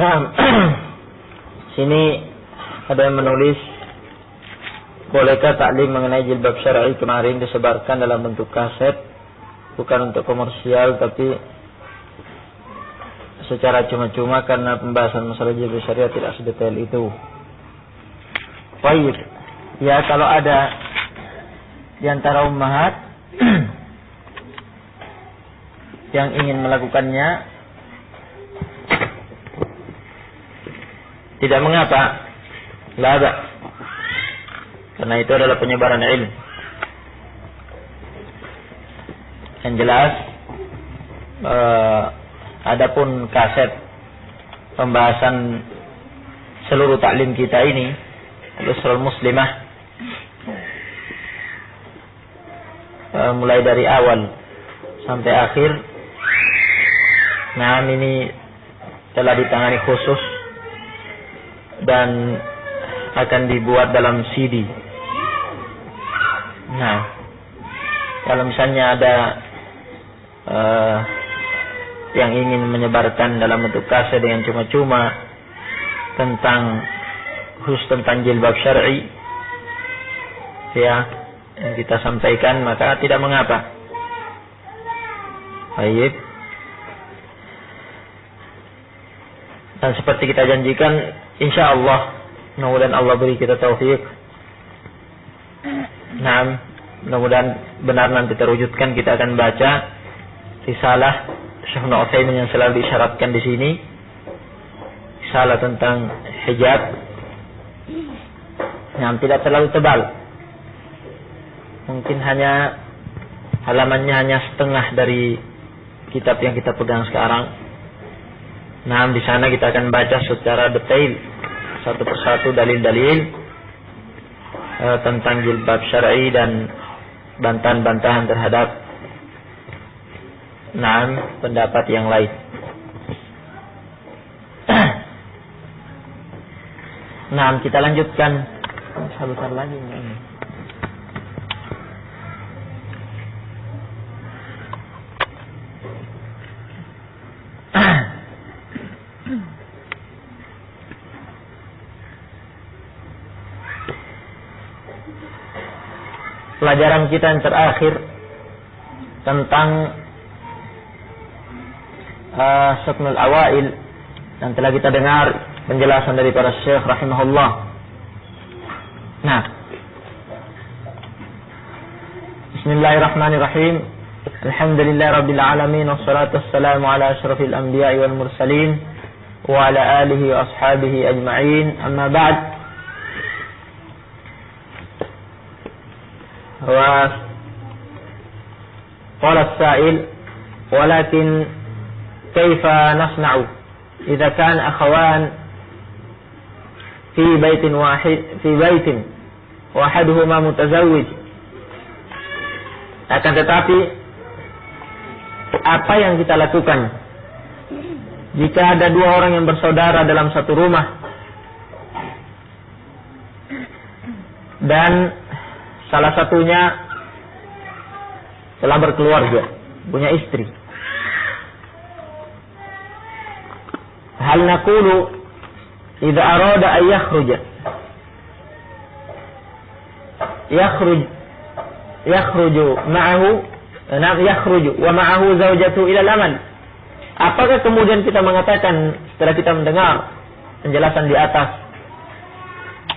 Nah, sini ada yang menulis, bolehkah taklim mengenai jilbab syar'i kemarin disebarkan dalam bentuk kaset, bukan untuk komersial tapi secara cuma-cuma karena pembahasan masalah jilbab syariah tidak sedetail itu. Baik, ya kalau ada di antara ummahat yang ingin melakukannya, tidak mengapa, tidak ada, karena itu adalah penyebaran ilmu. Yang jelas, adapun kaset pembahasan seluruh taklim kita ini, Al-Usrul Muslimah, mulai dari awal sampai akhir, nah ini telah ditangani khusus dan akan dibuat dalam CD. Nah, kalau misalnya ada yang ingin menyebarkan dalam bentuk kaset dengan cuma-cuma khusus tentang jilbab syar'i, ya, yang kita sampaikan, maka tidak mengapa. Baik. Dan seperti kita janjikan, insya Allah, mudah-mudahan Allah beri kita taufik. Nah, mudah-mudahan benar nanti terwujudkan, kita akan baca risalah Syekh Ibnu Utsaimin yang selalu disyaratkan di sini, risalah tentang hijab, yang tidak terlalu tebal, mungkin hanya halamannya hanya setengah dari kitab yang kita pegang sekarang. Nah, di sana kita akan baca secara detail satu persatu dalil-dalil tentang jilbab syar'i dan bantahan-bantahan terhadap pendapat yang lain. Nah, kita lanjutkan. Sebentar lagi ini. Pelajaran kita yang terakhir tentang Suknul Awail, yang telah kita dengar penjelasan dari para syekh rahimahullah. Nah, Bismillahirrahmanirrahim. Alhamdulillahirabbil alamin, wassalatu wassalamu ala asyrafil anbiya'i wal mursalin wa ala alihi wa ashabihi ajma'in. Amma ba'd. وقال السائل ولكن كيف نصنع إذا كان أخوان في بيت واحدهما متزوج. Akan tetapi apa yang kita lakukan jika ada dua orang yang bersaudara dalam satu rumah dan salah satunya telah berkeluarga, punya istri? Hal naqulu idza arada an yakhruju wa ma'ahu zawjatu ila al-amal. Apakah kemudian kita mengatakan setelah kita mendengar penjelasan di atas,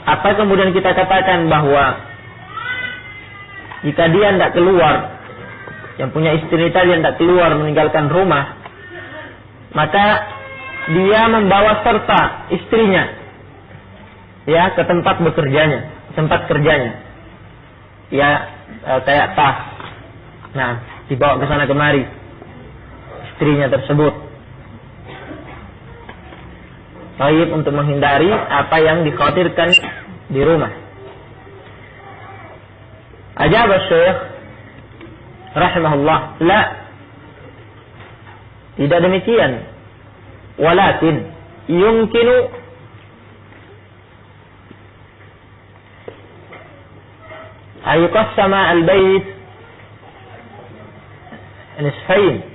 apa kemudian kita katakan bahwa jika dia tidak keluar, yang punya istri tadi tidak keluar meninggalkan rumah, maka dia membawa serta istrinya, ya, ke tempat bekerjanya, tempat kerjanya, ya, kayak tas. Nah, dibawa ke sana kemari istrinya tersebut. Baik, untuk menghindari apa yang dikhawatirkan di rumah. Ajab Syekh rahimahullah, la, tidak demikian. Walakin yumkinu ayuqassama al-bait nisfain.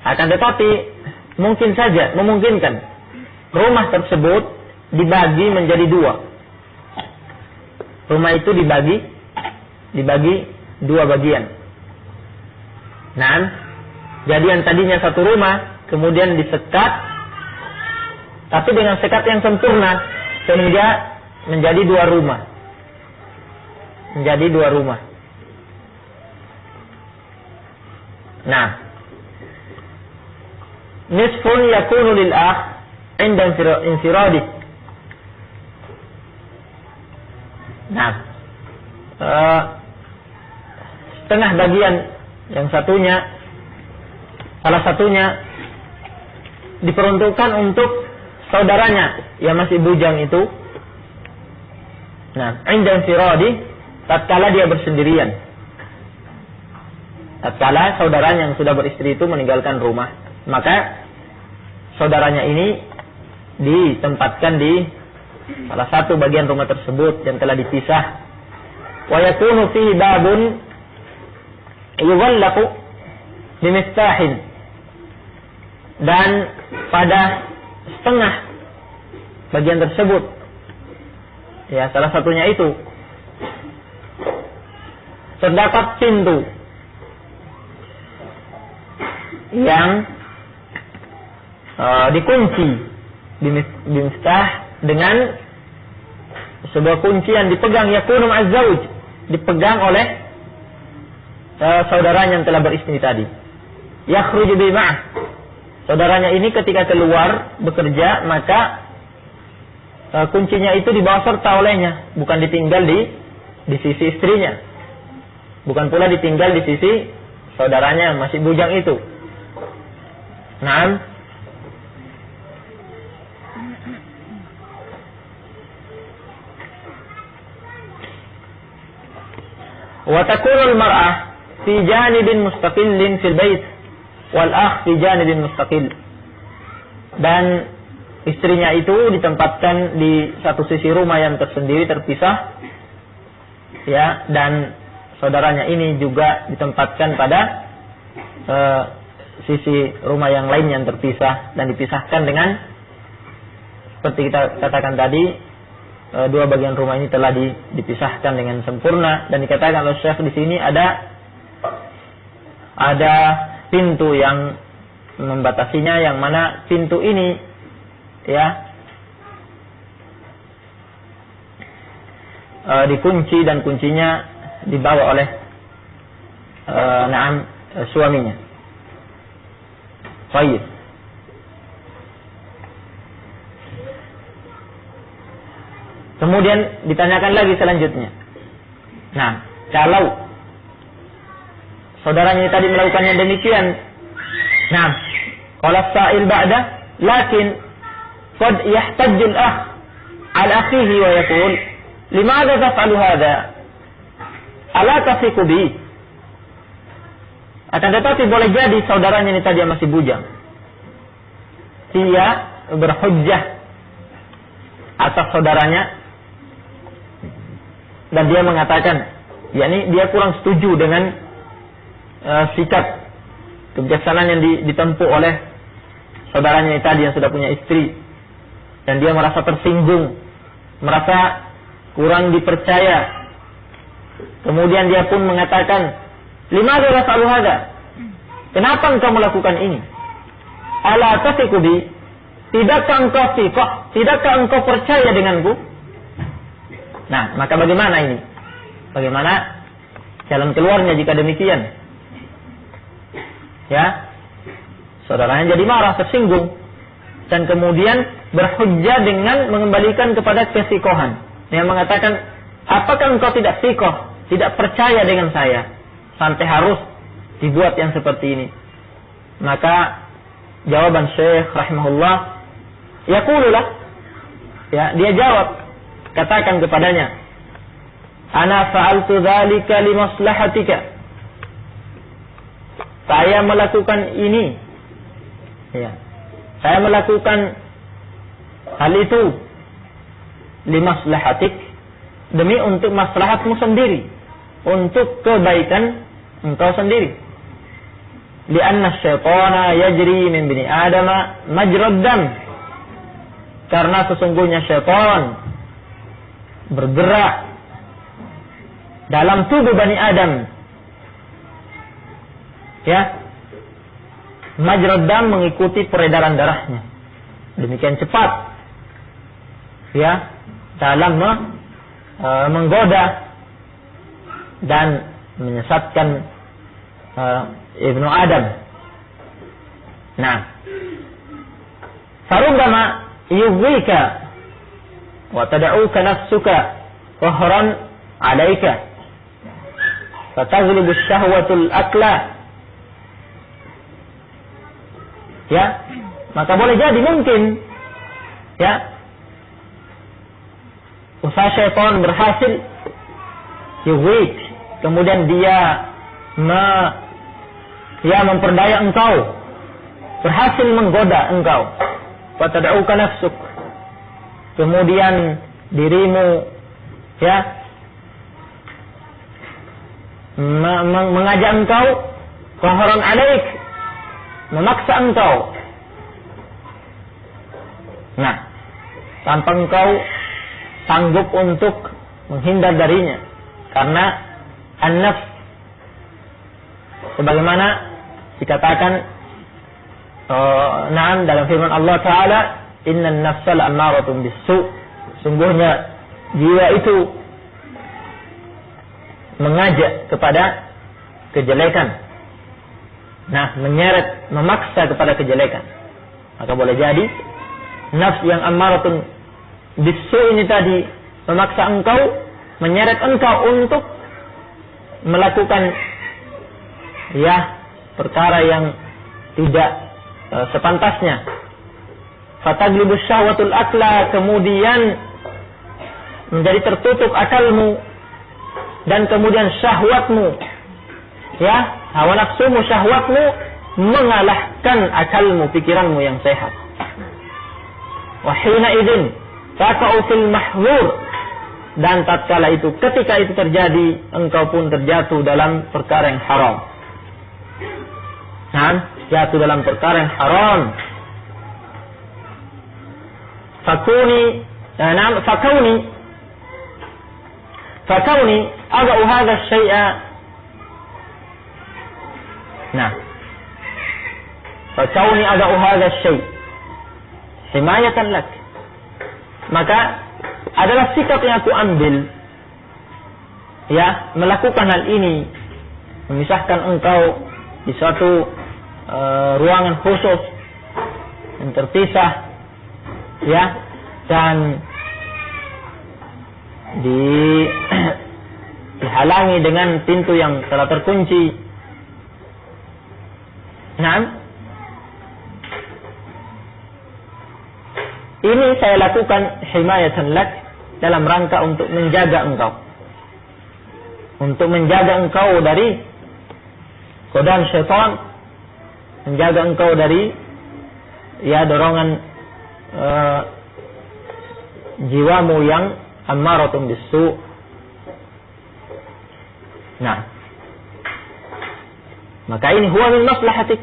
Akan tetapi mungkin saja, memungkinkan rumah tersebut dibagi menjadi dua. Rumah itu dibagi dua bagian. Nah, jadi yang tadinya satu rumah kemudian disekat, tapi dengan sekat yang sempurna sehingga menjadi dua rumah. Menjadi dua rumah. Nah, nisfun yakunu lil akh inda infiradi. Nah, setengah bagian yang satunya, salah satunya diperuntukkan untuk saudaranya yang masih bujang itu. Nah, inda infiradi, tatkala dia bersendirian. Tatkala saudaranya yang sudah beristri itu meninggalkan rumah, maka saudaranya ini ditempatkan di salah satu bagian rumah tersebut yang telah dipisah. Wa yakunu fihi babun yughallaqu bimiftahin. Dan pada setengah bagian tersebut, ya salah satunya itu, terdapat pintu yang dikunci bimiftah dengan sebuah kunci yang dipegang yakunu ma'azzauj, dipegang oleh saudaranya yang telah beristri tadi. Yakhruju bima'ah, saudaranya ini ketika keluar bekerja, maka kuncinya itu dibawa serta olehnya, bukan ditinggal di sisi istrinya, bukan pula ditinggal di sisi saudaranya yang masih bujang itu. Naam. Wa takunu al-mar'ah fi janibin mustaqillin fil bait wal akh fi janibin mustaqil. Dan istrinya itu ditempatkan di satu sisi rumah yang tersendiri terpisah, ya, dan saudaranya ini juga ditempatkan pada sisi rumah yang lain yang terpisah, dan dipisahkan dengan seperti kita katakan tadi, dua bagian rumah ini telah dipisahkan dengan sempurna. Dan dikatakan oleh Syekh di sini ada pintu yang membatasinya, yang mana pintu ini, ya, dikunci dan kuncinya dibawa oleh suaminya. Baik. Kemudian ditanyakan lagi selanjutnya. Nah, kalau saudaranya tadi melakukan yang demikian, nah, qala sa'il ba'da, lakin qad yahtajju al-akh ala akhihi wa yaqul, limadha taf'alu hadha? Ala tafiqu bi? Akan tetapi boleh jadi saudaranya ini tadi yang masih bujang, dia berhujjah atas saudaranya, dan dia mengatakan, yakni dia kurang setuju dengan sikap kebijaksanaan yang ditempuh oleh saudaranya tadi yang sudah punya istri, dan dia merasa tersinggung, merasa kurang dipercaya. Kemudian dia pun mengatakan, limadha taf'alu hadha? Kenapa engkau melakukan ini? Ala tafiqu bi? Tidakkah engkau thiqah? Tidakkah engkau percaya denganku? Nah, maka bagaimana ini? Bagaimana jalan keluarnya jika demikian? Ya, saudaranya jadi marah, tersinggung, dan kemudian berhujjah dengan mengembalikan kepada kesikohan. Yang mengatakan, apakah engkau tidak thiqah, tidak percaya dengan saya, sampai harus dibuat yang seperti ini? Maka jawaban Syekh rahimahullah, yaqululah, ya, dia jawab, katakan kepadanya, ana fa'altu dzalika li maslahatika, saya melakukan ini, ya, saya melakukan hal itu li maslahatik, demi untuk maslahatmu sendiri, untuk kebaikan engkau sendiri. Lianna syaitana yajri min bini adama majrad dam, Karena sesungguhnya syaitan bergerak dalam tubuh Bani Adam. Ya. Majrad dam mengikuti peredaran darahnya. Demikian cepat. Ya, dalam menggoda dan menyesatkan Ibnu Adam. Nah, farubbama yughwika wa tad'uka nafsuka qahran 'alaika fataghlibu syahwatul akla. Ya, maka boleh jadi mungkin ya usaha syaitan berhasil yughwik, kemudian dia memperdaya engkau, berhasil menggoda engkau. Fatad'uka nafsuk, kemudian dirimu ya mengajak engkau qahran 'alaik, memaksa engkau. Nah, tanpa engkau sanggup untuk menghindar darinya, karena an-nafs sebagaimana dikatakan dalam firman Allah Ta'ala, innan nafsa la'ammaratun bis-su', sungguhnya jiwa itu mengajak kepada kejelekan. Nah, menyeret, memaksa kepada kejelekan. Maka boleh jadi nafs yang ammaratun bis-su' ini tadi memaksa engkau, menyeret engkau untuk melakukan ya perkara yang tidak sepantasnya. Fataglibu syahwatul akla, kemudian menjadi tertutup akalmu dan kemudian syahwatmu, ya hawa nafsumu, syahwatmu mengalahkan akalmu, pikiranmu yang sehat. Wa hina idzin taqa'u fil mahdzur, dan tatkala itu, ketika itu terjadi, engkau pun terjatuh dalam perkara yang haram. Nah, jatuh dalam perkara yang haram. Fakauni aga'u hadha syai'a. Nah, fakauni aga'u hadha syai' himayatan lak, maka adalah sikap yang aku ambil, ya, melakukan hal ini, memisahkan engkau di suatu ruangan khusus yang terpisah, ya, dan dihalangi dengan pintu yang telah terkunci. Nah, ini saya lakukan himayatan lak, dalam rangka untuk menjaga engkau, untuk menjaga engkau dari godaan syaitan, menjaga engkau dari ya dorongan jiwamu yang ammaratun bis-su'. Nah, maka ini huwa min maslahatik,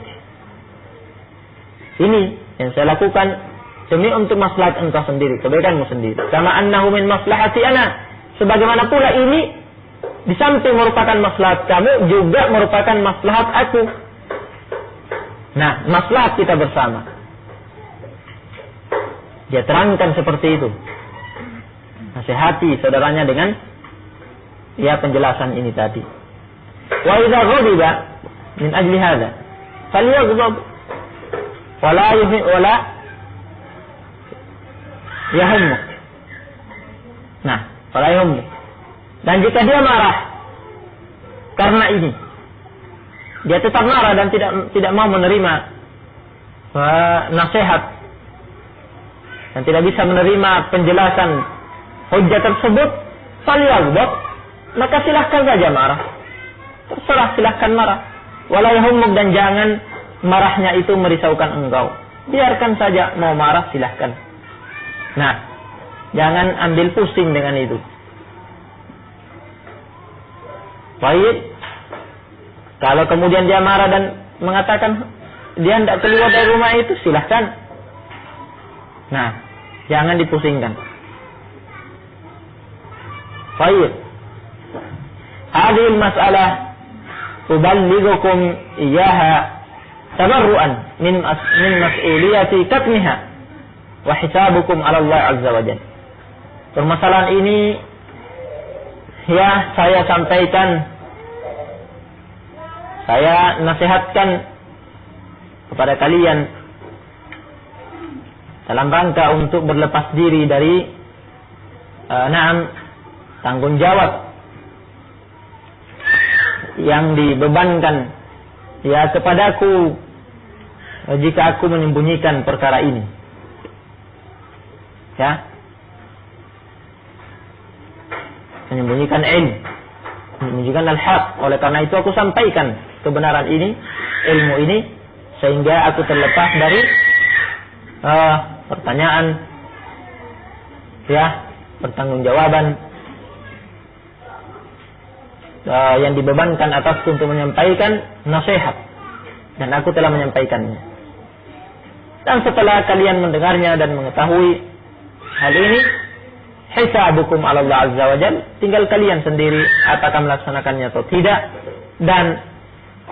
ini yang saya lakukan demi untuk maslahat engkau sendiri, kebaikanmu sendiri. Kama annahu min maslahati ana, sebagaimana pula ini di samping merupakan maslahat kamu, juga merupakan maslahat aku. Nah, maslahat kita bersama. Dia terangkan seperti itu. Nasihati saudaranya dengan ya penjelasan ini tadi. Wa idza ghadiba min ajli hadza falyaghdab wala yahummuk. Nah, wala yahummuk. Dan jika dia marah karena ini, dia tetap marah dan tidak mau menerima nasihat dan tidak bisa menerima penjelasan hujjah tersebut, falyaghdab, maka silahkan saja marah. Terserah, silahkan marah. Wala yahummuk, dan jangan marahnya itu merisaukan engkau. Biarkan saja, mau marah silahkan. Nah, jangan ambil pusing dengan itu. Baik, kalau kemudian dia marah dan mengatakan dia tidak keluar dari rumah itu, silahkan. Nah, Jangan dipusingkan. Baik. Hadhihi mas'alah uballighukum iyyaha tabarruan min mas'uliyati katmiha wa hisabukum 'ala Allah 'azza wa jalla. Permasalahan ini ya saya sampaikan, saya nasihatkan kepada kalian dalam rangka untuk berlepas diri dari tanggung jawab yang dibebankan ya kepadaku jika aku menyembunyikan perkara ini. Ya. Menyembunyikan ilmu, menyembunyikan al-haq. Oleh karena itu aku sampaikan kebenaran ini, ilmu ini, sehingga aku terlepas dari pertanyaan, ya, pertanggungjawaban yang dibebankan atasku untuk menyampaikan nasihat, dan aku telah menyampaikannya. Dan setelah kalian mendengarnya dan mengetahui hal ini, hisabukum 'ala Allah 'azza wa jalla, tinggal kalian sendiri apakah melaksanakannya atau tidak, dan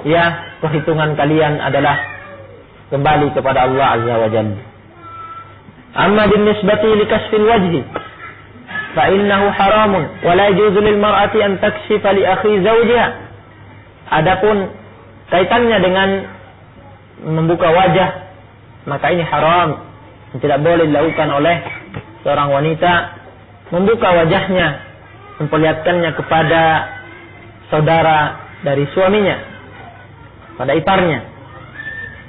ya perhitungan kalian adalah kembali kepada Allah 'azza wa jalla. Amma binisbati likashfil wajhi fa innahu haramun wa la yajuzu lil mar'ati an takshifa li akhi zawjiha. Adapun kaitannya dengan membuka wajah, maka ini haram, tidak boleh dilakukan oleh seorang wanita, membuka wajahnya, memperlihatkannya kepada saudara dari suaminya, pada iparnya.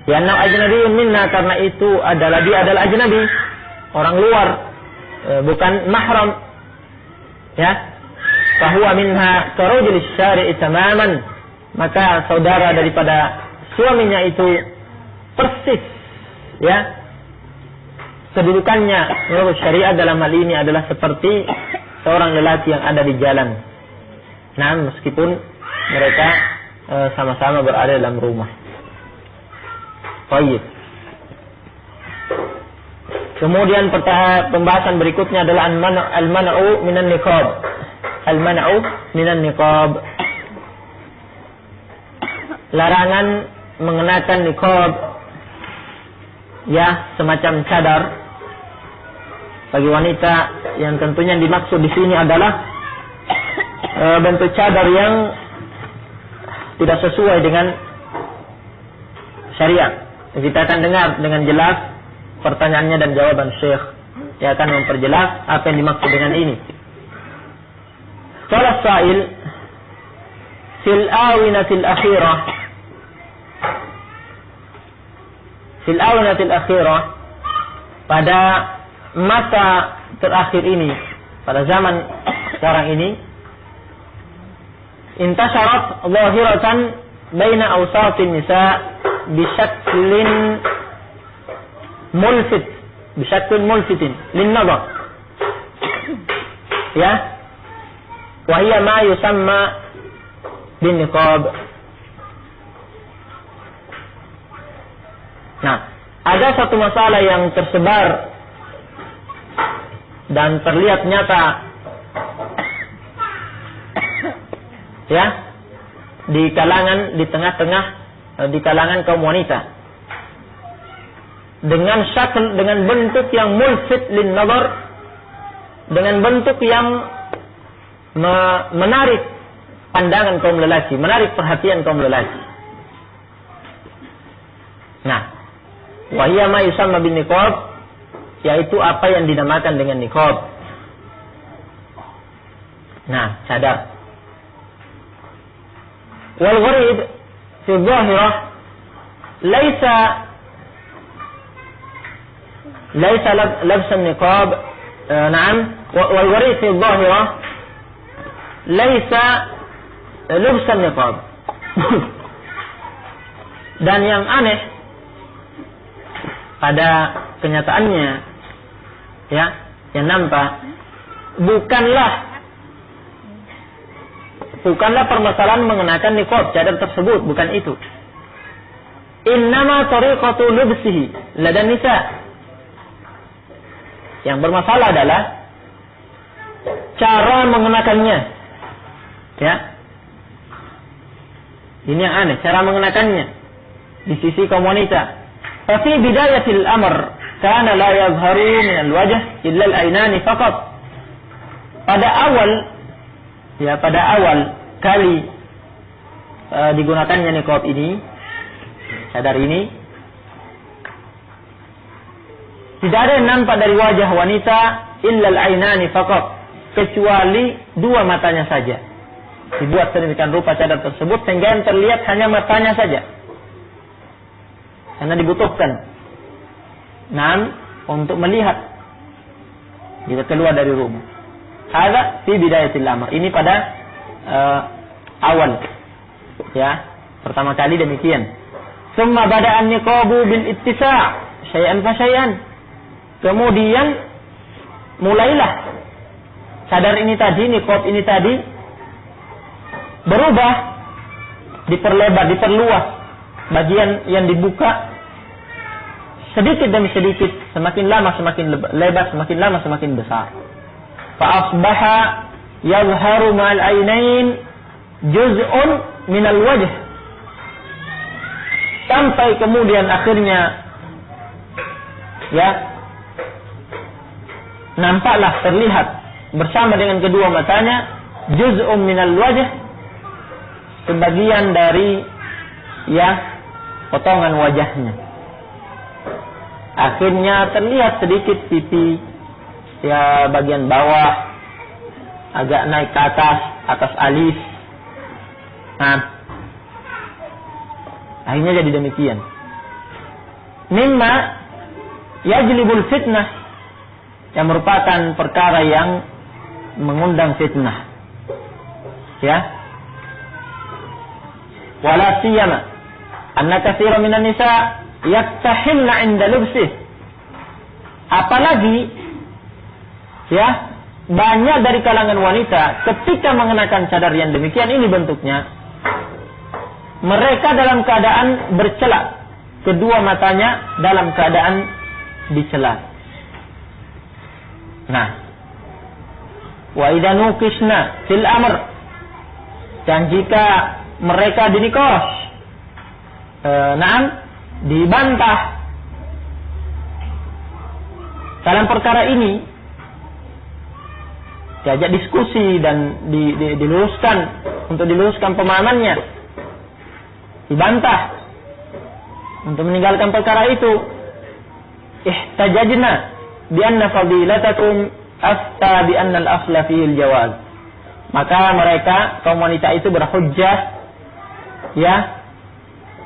Ya, ajnabiyyun minna, karena itu adalah dia adalah ajnabi, orang luar, bukan mahram. Ya, fahuwa minha karujul syari'i tamaman, maka saudara daripada suaminya itu persis, ya, kedudukannya menurut syariat dalam hal ini adalah seperti seorang lelaki yang ada di jalan. Nah, meskipun mereka sama-sama berada dalam rumah. Baik. Kemudian pembahasan berikutnya adalah al-man'u minan niqab. Al-man'u minan niqab. Larangan mengenakan niqab, ya, semacam cadar bagi wanita, yang tentunya dimaksud di sini adalah bentuk cadar yang tidak sesuai dengan syariat. Kita akan dengar dengan jelas pertanyaannya dan jawaban Syekh. Dia akan memperjelas apa yang dimaksud dengan ini. Qala as-sa'il fil awinatil akhirah, fil awinatil akhirah, pada masa terakhir ini, pada zaman sekarang ini, intasharat zahiratan baina awsatin nisa bisyaklin mulfit, bisyaklin mulfitin lin nazar, ya, wa hiya ma yusamma bin niqab. Nah, ada satu masalah yang tersebar dan terlihat nyata, ya, di kalangan, di tengah-tengah, di kalangan kaum wanita, dengan syakl, dengan bentuk yang mulfit lin nazar, dengan bentuk yang menarik pandangan kaum lelaki, menarik perhatian kaum lelaki. Nah, wa hiya ma yusamma bin niqab, yaitu apa yang dinamakan dengan niqab. Nah, cadar. Wal gharib fi dhahirah laysa labs an-niqab. Na'am, wal gharib fi dhahirah laysa labs an-niqab. Dan yang aneh pada kenyataannya, ya, yang nampak bukanlah permasalahan mengenakan niqab, cadar tersebut, bukan itu. Innama tariqatu lubsihi ladan nisa. Yang bermasalah adalah cara mengenakannya. Ya. Ini yang aneh, cara mengenakannya di sisi kaum wanita. Fa fi bidayatil amr kana la yazharu min al-wajh illa al-aynani faqat. Pada awal kali digunakannya niqab ini, cadar ini, tidak ada yang nampak dari wajah wanita illa al-aynani faqat, kecuali dua matanya saja. Dibuat sedemikian rupa cadar tersebut sehingga yang terlihat hanya matanya saja. Karena dibutuhkan untuk melihat jika keluar dari rumah. Hadza fi bidayatil amr. Ini pada awal. Ya, pertama kali demikian. Summa bada'an niqabu bil ittisa' syai'an fa syai'an. Kemudian mulailah cadar ini tadi, niqab ini tadi berubah, diperlebar, diperluas. Bagian yang dibuka sedikit demi sedikit, semakin lama semakin lebar, semakin lama semakin besar. Fa asbaha yazharu ma'al ainain juz'un minal wajh. Sampai kemudian akhirnya nampaklah, terlihat bersama dengan kedua matanya juz'un minal wajh, sebagian dari potongan wajahnya. Akhirnya terlihat sedikit pipi, bagian bawah agak naik ke atas alis. Akhirnya jadi demikian. Mimma yajlibul fitnah, yang merupakan perkara yang mengundang fitnah. Wala siyama anna katsiran minan nisa yaktahilna 'inda lubsih. Apalagi banyak dari kalangan wanita ketika mengenakan cadar yang demikian ini bentuknya, mereka dalam keadaan bercelak, kedua matanya dalam keadaan dicela. Wa idza nuqishna fil amr, dan jika mereka dinikos, dibantah dalam perkara ini, diajak diskusi dan diluruskan, untuk diluruskan pemahamannya, dibantah untuk meninggalkan perkara itu. Ihtajajna bi anna fadilatakum afta bi anna al-asla fihi al-jawaz. Maka mereka, kaum wanita itu berhujjah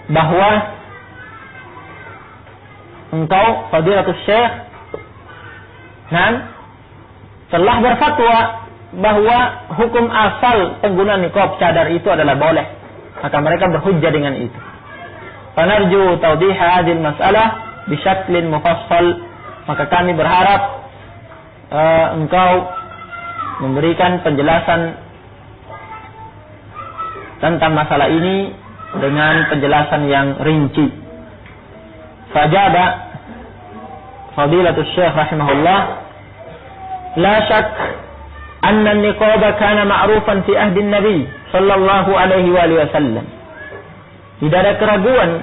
bahwa engkau fadilatus syekh telah berfatwa bahwa hukum asal penggunaan niqab cadar itu adalah boleh. Maka mereka berhujjah dengan itu. Fanarju tawdih hadhil mas'alah bisyaklin mufassal. Maka kami berharap engkau memberikan penjelasan tentang masalah ini dengan penjelasan yang rinci. Fajaba fadilatul syekh rahimahullah, la syak anna an-niqab kana ma'rufan fi ahdi an-nabi sallallahu alaihi wa sallam. Tidak ada keraguan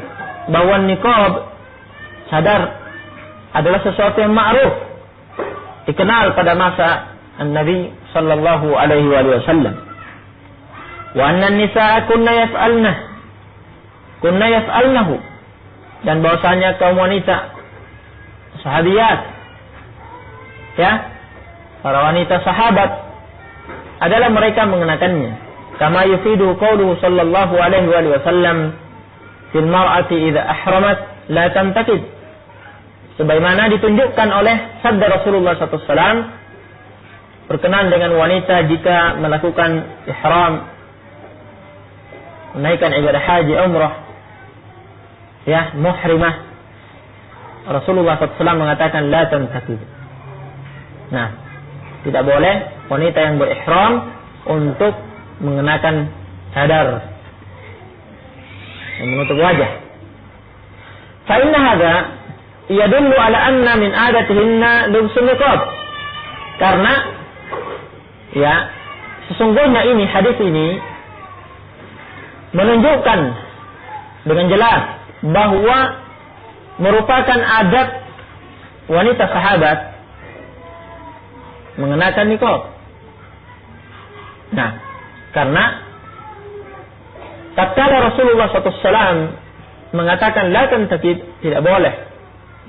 bahwa niqab, cadar, adalah sesuatu yang ma'ruf, dikenal pada masa an-nabi sallallahu alaihi wa sallam. Wa anna an-nisaa kunna yaf'alnahu, dan bahwasanya kaum wanita sahabiyat, para wanita sahabat, adalah mereka mengenakannya. Kama yufidu qawluhu sallallahu alaihi wa sallam fil mar'ati idza ahramat la tantakid, sebagaimana ditunjukkan oleh sabda Rasulullah SAW berkenaan dengan wanita jika melakukan ihram, menaikkan ibadah haji umrah, muhrimah. Rasulullah SAW mengatakan la tantakid. Tidak boleh wanita yang berihram untuk mengenakan cadar yang menutup wajah. Fa inna hadza yadullu ala anna min adatihinna lubsul niqab. Karena ya, sesungguhnya ini hadis ini menunjukkan dengan jelas bahwa merupakan adat wanita sahabat mengenakan niqab. Nah, karena tatkala Rasulullah SAW mengatakan la tantakid, tidak boleh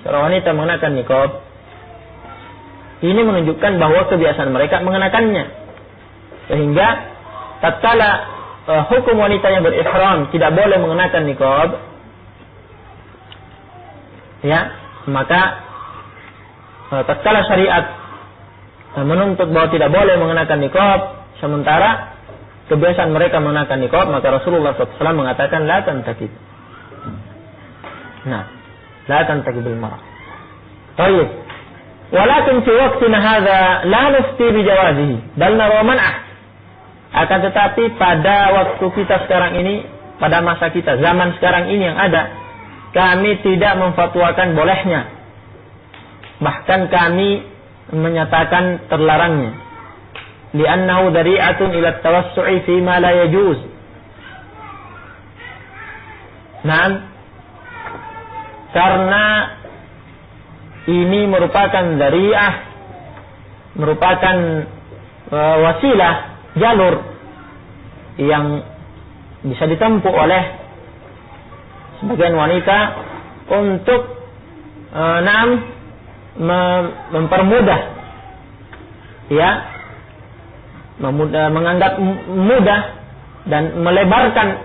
seorang wanita mengenakan niqab, ini menunjukkan bahwa kebiasaan mereka mengenakannya. Sehingga tatkala hukum wanita yang berihram tidak boleh mengenakan niqab, ya, maka tatkala syariat menuntut bahwa tidak boleh mengenakan niqab, sementara kebiasaan mereka mengenakan niqab, maka Rasulullah SAW mengatakan la tantakid. Nah, la tantakid bil marah. Baik. Walakin fi waqtina hadza la nufti bi jawazihi bal nara man'ah. Akan tetapi pada waktu kita sekarang ini, pada masa kita, zaman sekarang ini yang ada, kami tidak memfatwakan bolehnya. Bahkan kami menyatakan terlarangnya. Li'annahu dari'atun ila tawassu'i fi ma la yajuz. Nah, karena ini merupakan dari'ah, merupakan wasilah, jalur yang bisa ditempuh oleh sebagian wanita untuk mempermudah, ya, menganggap mudah dan melebarkan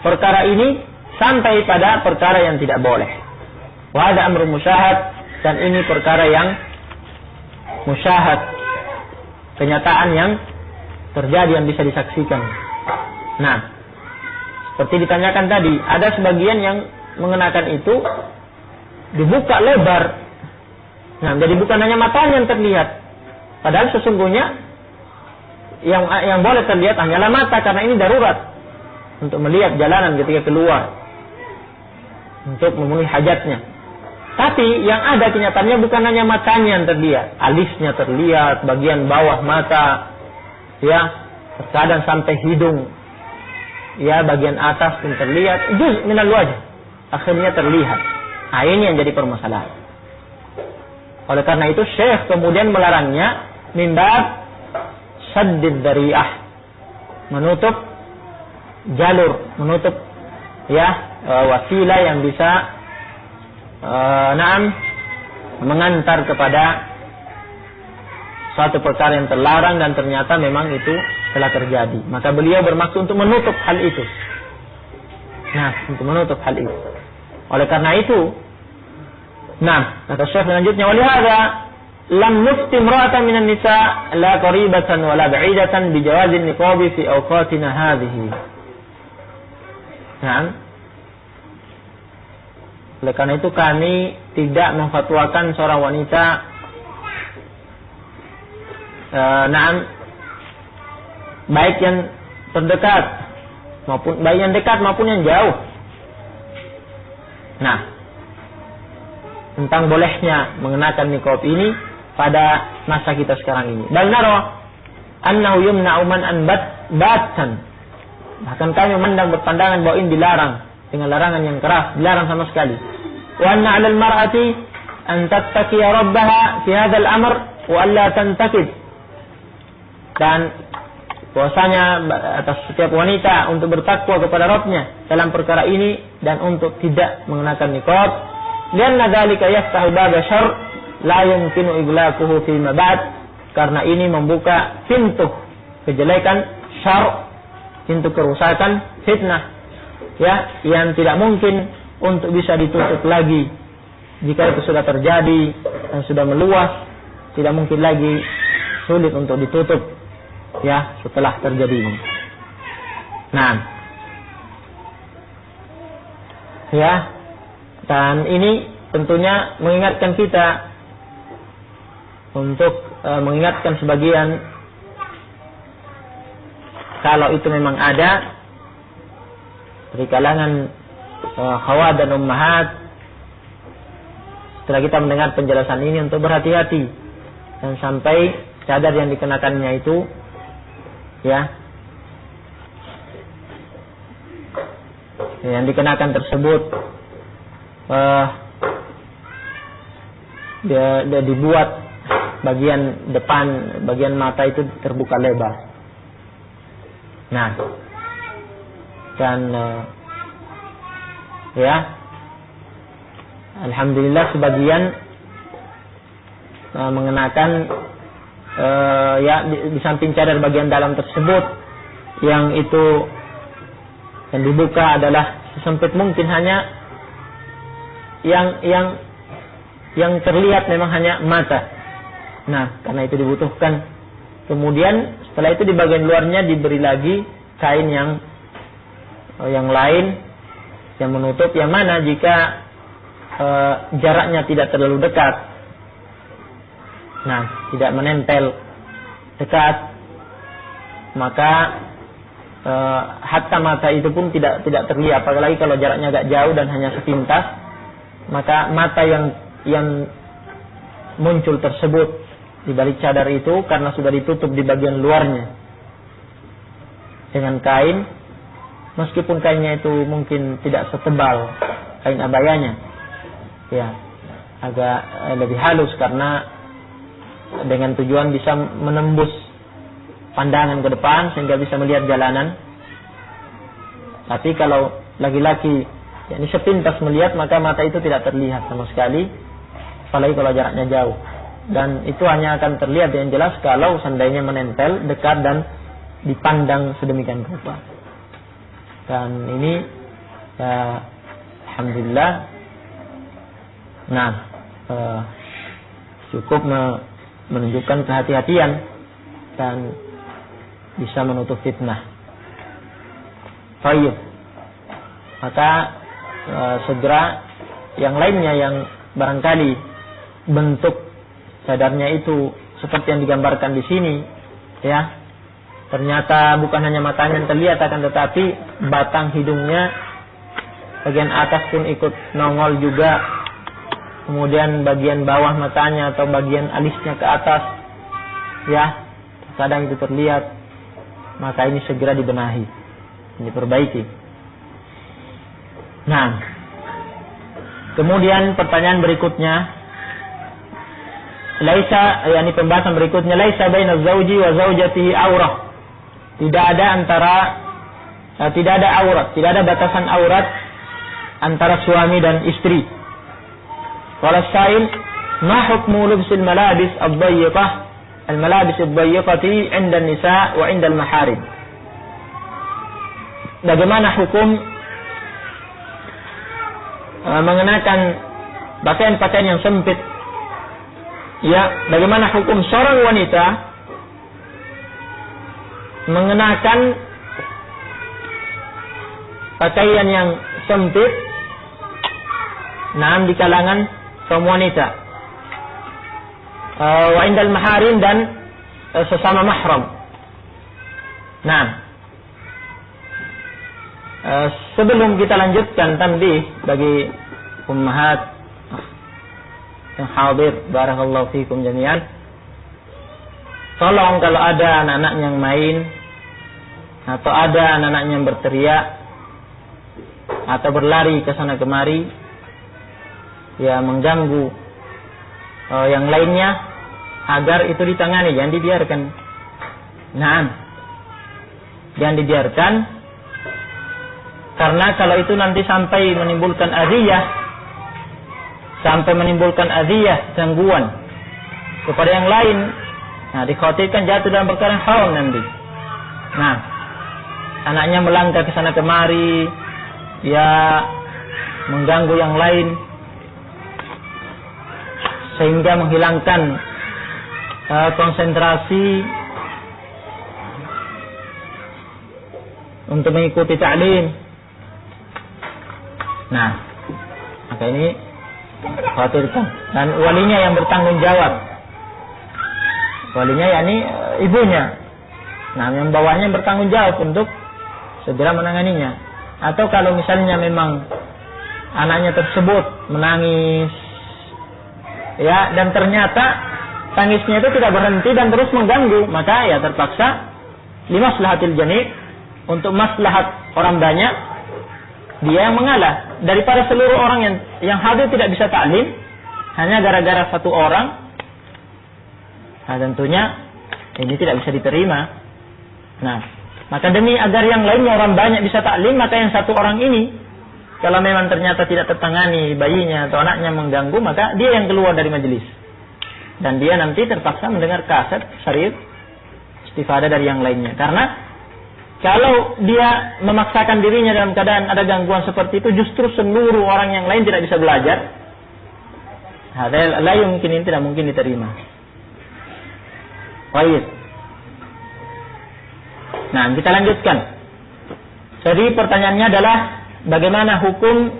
perkara ini sampai pada perkara yang tidak boleh. Wa hadza amrun musyahad, dan ini perkara yang musyahad, kenyataan yang terjadi yang bisa disaksikan. Nah, seperti ditanyakan tadi, ada sebagian yang mengenakan itu dibuka lebar. Nah, jadi bukan hanya matanya yang terlihat, padahal sesungguhnya yang boleh terlihat hanyalah mata, karena ini darurat untuk melihat jalanan ketika keluar untuk memenuhi hajatnya. Tapi yang ada kenyataannya bukan hanya matanya yang terlihat, alisnya terlihat, bagian bawah mata, ya, terkadang sampai hidung, ya, bagian atas pun terlihat, juz' minal wajh, akhirnya terlihat. Nah, ini yang jadi permasalahan. Oleh karena itu Syekh kemudian melarangnya min bab saddid dzari'ah, menutup jalur, menutup, ya, wasilah yang bisa mengantar kepada suatu perkara yang terlarang dan ternyata memang itu telah terjadi. Maka beliau bermaksud untuk menutup hal itu. Nah, untuk menutup hal itu. Oleh karena itu, kata Syekh selanjutnya, walihada lam nufti imra'atan minan nisa la qaribatan wa la ba'idatan bi jawazin niqabi fi awqatina hadhihi. Oleh karena itu kami tidak memfatwakan seorang wanita baik yang terdekat maupun baik yang dekat maupun yang jauh. Nah, tentang bolehnya mengenakan niqab ini pada masa kita sekarang ini. Bal nara annahu yumna'u man batan. Bahkan kami memandang berpandangan bahwa ini dilarang dengan larangan yang keras, dilarang sama sekali. Wa anna 'alal mar'ati an tattaqiya rabbaha fi hadzal amr wa alla tantakid. Dan bahwasanya atas setiap wanita untuk bertakwa kepada Rabbnya dalam perkara ini dan untuk tidak mengenakan niqab. Lianna dzalika yaftahu bab syarr la yumkinu iglaquhu fi ma ba'd. Karena ini membuka pintu kejelekan, syarr, pintu kerusakan, fitnah, ya, yang tidak mungkin untuk bisa ditutup lagi. Jika itu sudah terjadi dan sudah meluas, tidak mungkin lagi, sulit untuk ditutup, ya, setelah terjadi ini. Nah, ya, dan ini tentunya mengingatkan kita untuk mengingatkan sebagian, kalau itu memang ada dari kalangan khawat dan ummahat setelah kita mendengar penjelasan ini untuk berhati-hati dan sampai cadar yang dikenakannya itu ya yang dikenakan tersebut dia dibuat bagian depan, bagian mata itu terbuka lebar. Nah, dan ya, alhamdulillah sebagian mengenakan ya di samping cadar bagian dalam tersebut yang itu yang dibuka adalah sesempit mungkin, hanya yang terlihat memang hanya mata. Nah, karena itu dibutuhkan. Kemudian setelah itu di bagian luarnya diberi lagi kain yang lain yang menutup, yang mana jika jaraknya tidak terlalu dekat, nah tidak menempel dekat, maka hatta mata itu pun tidak terlihat. Apalagi kalau jaraknya agak jauh dan hanya sepintas, maka mata yang muncul tersebut di balik cadar itu karena sudah ditutup di bagian luarnya dengan kain, meskipun kainnya itu mungkin tidak setebal kain abayanya, ya agak lebih halus karena dengan tujuan bisa menembus pandangan ke depan sehingga bisa melihat jalanan. Tapi kalau laki-laki yakni sepintas melihat, maka mata itu tidak terlihat sama sekali, apalagi kalau jaraknya jauh. Dan itu hanya akan terlihat yang jelas kalau seandainya menempel dekat dan dipandang sedemikian rupa. Dan ini alhamdulillah, nah cukup menunjukkan kehati-hatian dan bisa menutup fitnah. Baik, maka segera yang lainnya yang barangkali bentuk cadarnya itu seperti yang digambarkan di sini, ya ternyata bukan hanya matanya yang terlihat, akan tetapi batang hidungnya bagian atas pun ikut nongol juga, kemudian bagian bawah matanya atau bagian alisnya ke atas, ya kadang itu terlihat, maka ini segera dibenahi, diperbaiki. Nah, kemudian pertanyaan berikutnya, laisa, yakni pembahasan berikutnya, laisa baina zauji wa zaujatihi aurah. Tidak ada aurat, tidak ada batasan aurat antara suami dan istri. Qala as-sa'il, ma hukmu lubsil malabis ad-dayyiqah, al-malabis ad-dayyiqati 'inda an-nisa' wa 'inda al-maharim. Bagaimana hukum mengenakan pakaian-pakaian yang sempit? Ya, bagaimana hukum seorang wanita mengenakan pakaian yang sempit, nah di kalangan kaum wanita, wa indal maharim, dan sesama mahram. Nah, sebelum kita lanjutkan tanbih bagi ummahat yang hadir, barakallahu fikum jami'an, tolong kalau ada anak-anak yang main atau ada anak-anak yang berteriak atau berlari ke sana kemari, ya mengganggu yang lainnya, agar itu ditangani, jangan dibiarkan. Nah, jangan dibiarkan, karena kalau itu nanti sampai menimbulkan aziyah, gangguan kepada yang lain, nah dikhawatirkan jatuh dalam perkara yang haram nanti. Nah, anaknya melangkah ke sana kemari, ya mengganggu yang lain, sehingga menghilangkan konsentrasi untuk mengikuti ta'lim. Nah, maka ini khawatirkan, dan walinya yang bertanggung jawab, walinya yakni ibunya, nah yang bawahnya bertanggung jawab untuk segera menanganinya. Atau kalau misalnya memang anaknya tersebut menangis ya, dan ternyata tangisnya itu tidak berhenti dan terus mengganggu, maka ya terpaksa limaslahatil jami', untuk maslahat orang banyak, dia yang mengalah daripada seluruh orang yang hadir tidak bisa taklim hanya gara-gara satu orang. Nah, tentunya ini tidak bisa diterima. Nah, maka demi agar yang lainnya orang banyak bisa taklim, maka yang satu orang ini, kalau memang ternyata tidak tertangani bayinya atau anaknya mengganggu, maka dia yang keluar dari majelis. Dan dia nanti terpaksa mendengar kaset, syarif, istifadah dari yang lainnya. Karena kalau dia memaksakan dirinya dalam keadaan ada gangguan seperti itu, justru seluruh orang yang lain tidak bisa belajar. La yumkin, ini tidak mungkin diterima. Baik. Nah, kita lanjutkan. Jadi pertanyaannya adalah bagaimana hukum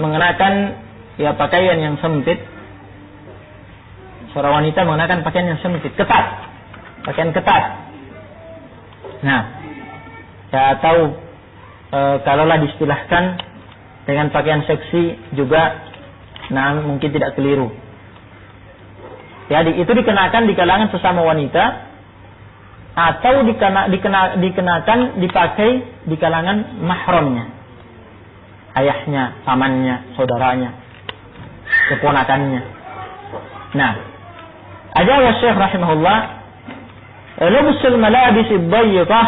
mengenakan ya pakaian yang sempit? Seorang wanita mengenakan pakaian yang sempit, ketat, pakaian ketat. Nah, saya tahu kalaulah diistilahkan dengan pakaian seksi juga, nah mungkin tidak keliru. Ya, itu dikenakan di kalangan sesama wanita, atau dikenakan dipakai di kalangan mahramnya, ayahnya, pamannya, saudaranya, keponakannya. Nah, ajaba Syekh rahimahullah, lubsul malabis ad-dayyqah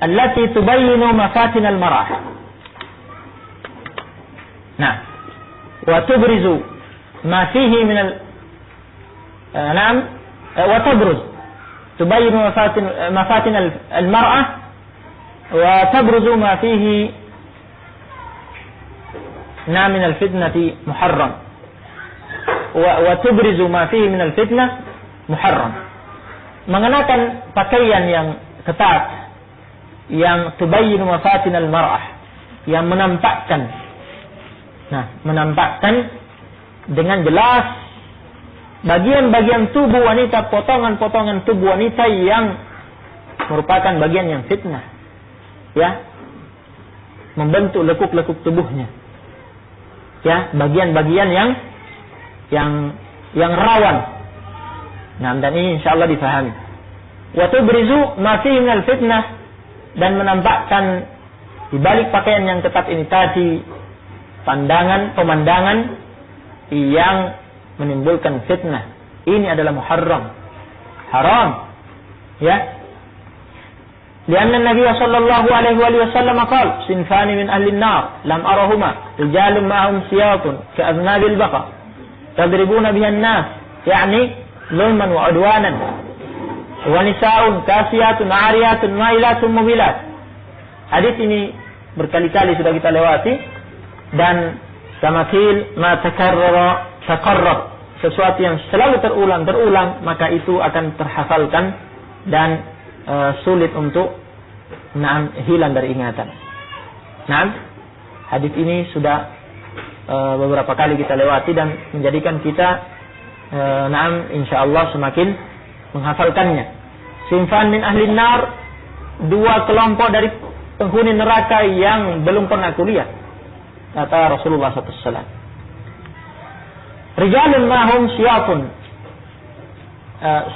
allati tubayyinu mafatin al-mar'ah. Nah, wa tubrizu ma fihi min wa tabruz tubayyinu mafatin al-mar'ah wa tabruzu ma fihi min al-fitnati muharram. Wa tubrizu ma fihi min al-fitnah muharram. Mengenakan pakaian yang ketat, yang tubayyinu mafatin al-mar'ah, yang menampakkan dengan jelas bagian-bagian tubuh wanita, potongan-potongan tubuh wanita yang merupakan bagian yang fitnah, ya, membentuk lekuk-lekuk tubuhnya, ya, bagian-bagian yang rawan. Nah, dan ini insyaallah difahami. Wa tubrizu ma fihi min al-fitnah, dan menampakkan di balik pakaian yang ketat ini tadi pemandangan yang menimbulkan fitnah. Ini adalah muharram, haram, ya. Lianna Nabi sallallahu alaihi wasallam qala sinfani min ahli an-nar lam arahuma rijalun ma'hum siyatun ka'adnabil baqar tadribuna biha an-nas, yani zulman wa udwanan, wa nisa'un kasiyatun 'ariyatun ma'ilatun mubilat. Hadis ini berkali-kali sudah kita lewati, dan tamakil ma takarrar, sesuatu yang selalu terulang, maka itu akan terhafalkan dan sulit untuk hilang dari ingatan. Nah, hadis ini sudah beberapa kali kita lewati dan menjadikan kita insyaallah semakin menghafalkannya. Sinfan min ahli nar, dua kelompok dari penghuni neraka yang belum pernah kuliah, kata Rasulullah SAW. Rijalun mahum siyatun,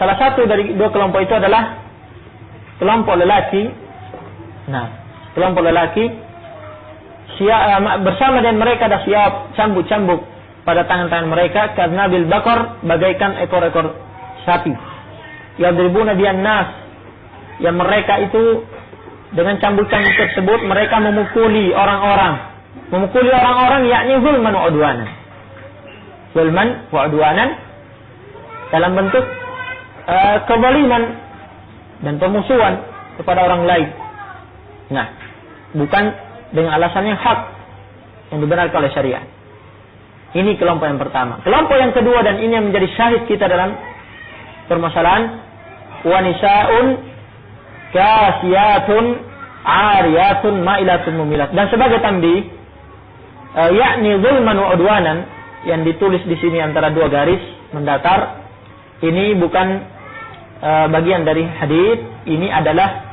salah satu dari dua kelompok itu adalah kelompok lelaki. Nah, kelompok lelaki bersama dengan mereka ada siap cambuk-cambuk pada tangan-tangan mereka, karena bil bakar, bagaikan ekor-ekor sapi. Yadribuna bihan nas, yang mereka itu dengan cambuk-cambuk tersebut mereka memukuli orang-orang, yakni zulman wa udwanan. Zulman wa udwanan dalam bentuk kezaliman dan pemusuhan kepada orang lain. Nah, bukan dengan alasan yang hak yang dibenarkan oleh syariat. Ini kelompok yang pertama. Kelompok yang kedua, dan ini yang menjadi syahid kita dalam permasalahan wanisa'un kasiyatun ariyatun ma'ilatun mumilat. Dan sebagai tambih, yakni zulman wa udwanan, yang ditulis di sini antara dua garis mendatar, ini bukan bagian dari hadis, ini adalah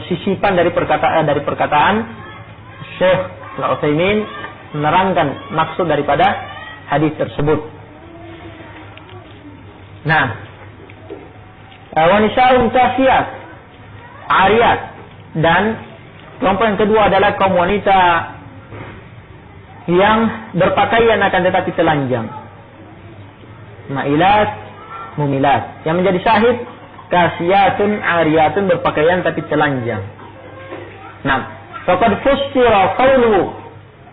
sisipan dari perkataan Syekh Al-Utsaimin menerangkan maksud daripada hadis tersebut. Nah, wanisa'un kasiyat, ariyat, dan kelompok yang kedua adalah kaum wanita yang berpakaian akan tetapi telanjang. Ma'ilat, mumilat. Yang menjadi syahid, kasiyatun, ariyatun, berpakaian tapi telanjang. Nah, faqad fussira qawluhu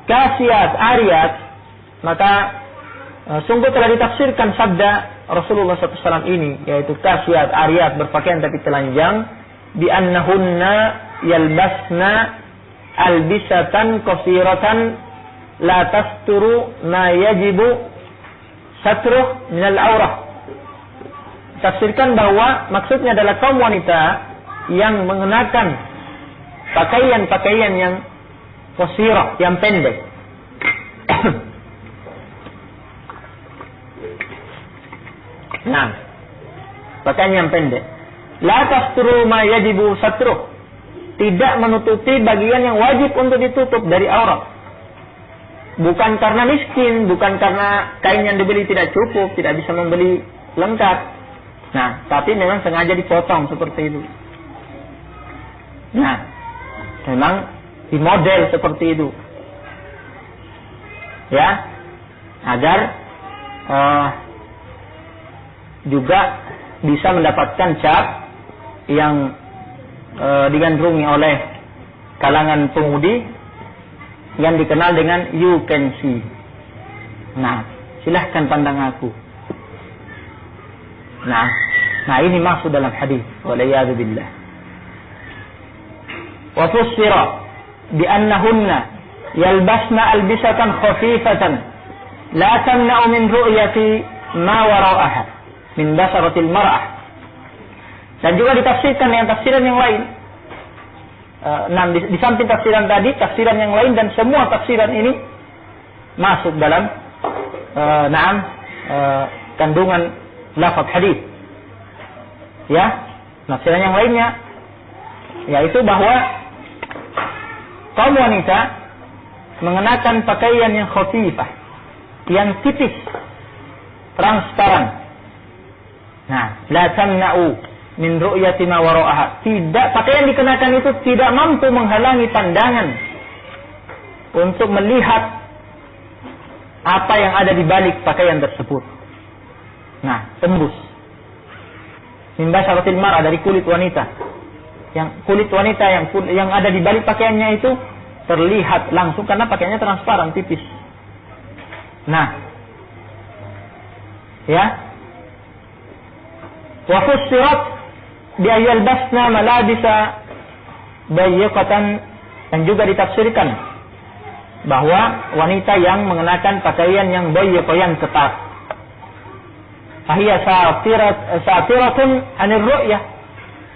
kasiyat, ariyat, maka sungguh telah ditafsirkan sabda Rasulullah SAW ini, yaitu kasiyat, ariyat, berpakaian tapi telanjang, bi annahunna yalbasna albisatan qasiratan la tasturu ma yajibu satruh minal aurah. Tafsirkan bahwa maksudnya adalah kaum wanita yang mengenakan pakaian-pakaian yang qasirah, yang pendek. Nah, pakaian yang pendek. La tasturu ma yajibu satruh, tidak menutupi bagian yang wajib untuk ditutup dari aurat. Bukan karena miskin, bukan karena kain yang dibeli tidak cukup, tidak bisa membeli lengkap. Nah, tapi memang sengaja dipotong seperti itu. Nah, memang di model seperti itu. Ya, agar juga bisa mendapatkan cap yang digandrungi oleh kalangan pemudi yang dikenal dengan you can see. Nah, silahkan pandang aku. Nah ini maksud dalam hadis. Waliyadu billah. Wa fussira bi annahunna yalbasna albisatan khafifatan la tamna'u min ru'yati ma wara'aha min basaratil mar'ah. Dan juga ditafsirkan dengan tafsiran yang lain. Nah, di samping tafsiran tadi, tafsiran yang lain dan semua tafsiran ini masuk dalam kandungan lafaz hadis. Ya, tafsiran yang lainnya yaitu bahwa kaum wanita mengenakan pakaian yang khafifah, yang tipis, transparan. Nah, la tamna'u min ru'yati ma wara'aha. Tidak, pakaian dikenakan itu tidak mampu menghalangi pandangan untuk melihat apa yang ada di balik pakaian tersebut. Nah, tembus. Min basaratil mar'ah, dari kulit wanita. Yang kulit wanita yang ada di balik pakaiannya itu terlihat langsung karena pakaiannya transparan, tipis. Nah, ya. Wa fussirat bi ayyalbasna malabisa dayyqatan, dan juga ditafsirkan bahwa wanita yang mengenakan pakaian yang dayyq, yang ketat. Fahiya satiratun anir ru'yah,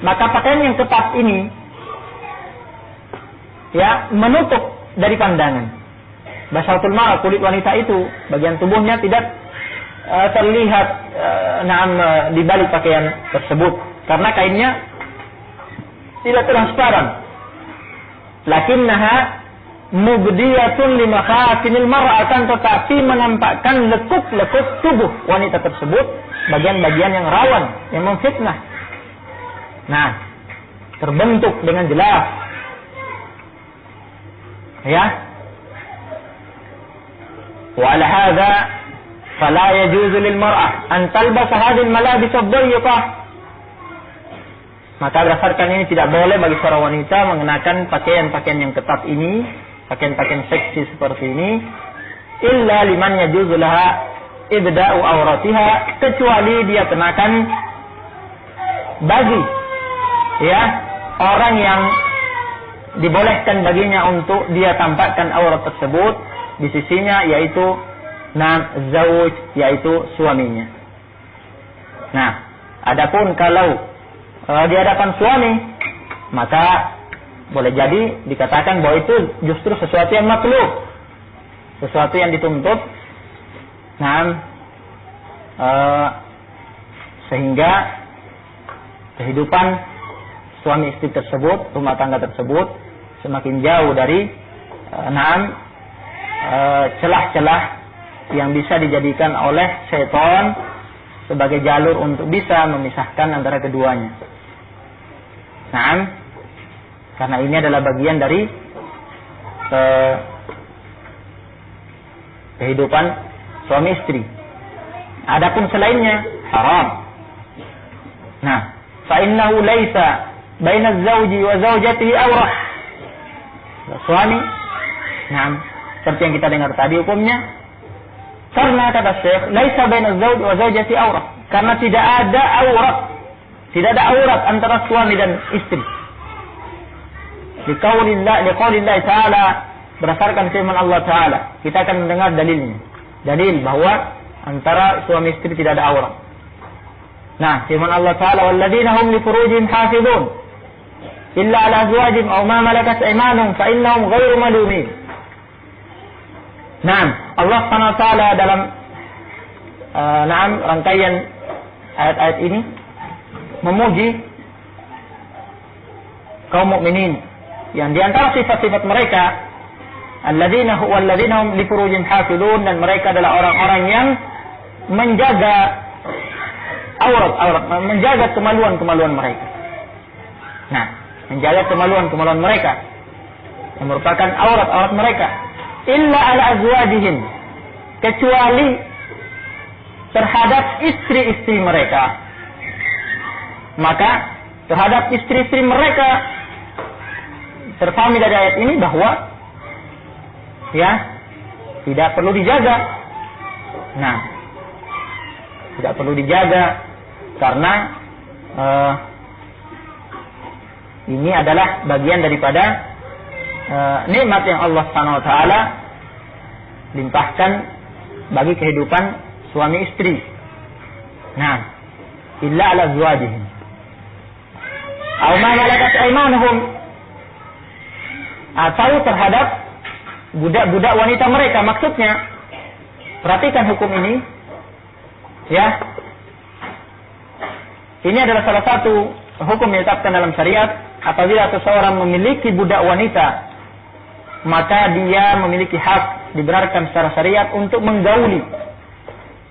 maka pakaian yang ketat ini ya menutup dari pandangan. Basaratul mar'ah, kulit wanita itu, bagian tubuhnya tidak terlihat di balik pakaian tersebut karena kainnya tidak transparan. Lakinnaha mubdiyatun limakhatinil mar'ah, akan tetapi menampakkan lekuk-lekuk tubuh wanita tersebut, bagian-bagian yang rawan, yang memfitnah. Nah, terbentuk dengan jelas. Ya. Wa ala hadza fala yajuzu lil mar'ah an talbasa hadhihi al malabis ad-dayyqah. Maka berdasarkan ini tidak boleh bagi seorang wanita mengenakan pakaian-pakaian yang ketat ini, pakaian-pakaian seksi seperti ini, illa liman yajuzu laha ibda'u auratiha, kecuali dia kenakan bagi ya orang yang dibolehkan baginya untuk dia tampakkan aurat tersebut di sisinya, yaitu zauj, yaitu suaminya. Nah, adapun kalau di hadapan suami, maka boleh jadi dikatakan bahwa itu justru sesuatu yang makruh, sesuatu yang dituntut. Sehingga kehidupan suami istri tersebut, rumah tangga tersebut semakin jauh dari celah-celah yang bisa dijadikan oleh syaitan sebagai jalur untuk bisa memisahkan antara keduanya. Nah, karena ini adalah bagian dari kehidupan suami istri. Adapun selainnya haram. Nah, fa innahu laisa baina az-zawji wa zawjatihi awrah. Suami, nah, seperti yang kita dengar tadi hukumnya, karena kata Syekh, laisa baina az-zawji wa zawjatihi awrah, karena tidak ada aurat antara suami dan istri. Liqaulillah ta'ala, berdasarkan firman Allah Ta'ala, kita akan mendengar dalilnya. Dalil bahwa antara suami istri tidak ada aurat. Nah, firman Allah Ta'ala, walladzina hum li furujihim hafizun illa ala azwajihim aw ma malakat aymanuhum fa innahum ghairu malumin. Nah, Allah Subhanahu wa taala dalam rangkaian ayat-ayat ini memuji kaum mukminin yang di antara sifat-sifat mereka alladzina hum li furujihim hafizun, dan mereka adalah orang-orang yang menjaga aurat, menjaga kemaluan mereka. Nah, menjaga kemaluan mereka yang merupakan aurat mereka. Illa ala azwajihim, kecuali terhadap istri-istri mereka. Maka terhadap istri-istri mereka terpahami dari ayat ini bahwa ya tidak perlu dijaga. Nah, tidak perlu dijaga karena ini adalah bagian daripada nikmat yang Allah Subhanahu wa taala limpahkan bagi kehidupan suami istri. Nah, illa ala azwajihim aw ma malakat aymanuhum, atau terhadap budak-budak wanita mereka. Maksudnya, perhatikan hukum ini ya. Ini adalah salah satu hukum yang ditetapkan dalam syariat. Apabila seseorang memiliki budak wanita, maka dia memiliki hak, dibenarkan secara syariat untuk menggauli